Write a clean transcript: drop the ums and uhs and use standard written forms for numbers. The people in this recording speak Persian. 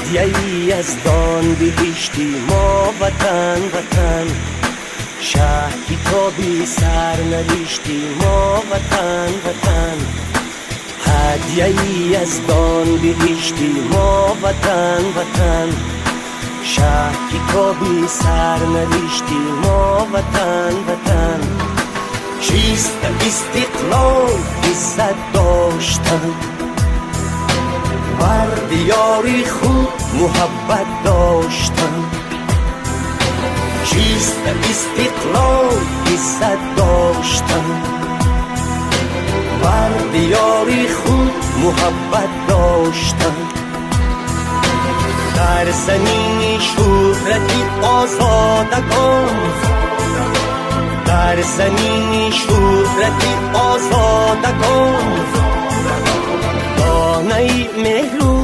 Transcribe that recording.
هدیه‌ای از دان بهشتی ما وطن وطن، شهری تا بی سر نوشتی ما وطن وطن، هدیه‌ای از دان بهشتی ما وطن وطن، شهری تا بی سر نوشتی ما وطن وطن. چیست استقلال عزت داشتن، بر دیار خود محبت داشتن. چیست استقلال عزت داشتن، بر دیار خود محبت داشتن. در زمین شهرتی آزادگان، در زمین شهرتی آزادگان، دانه مهر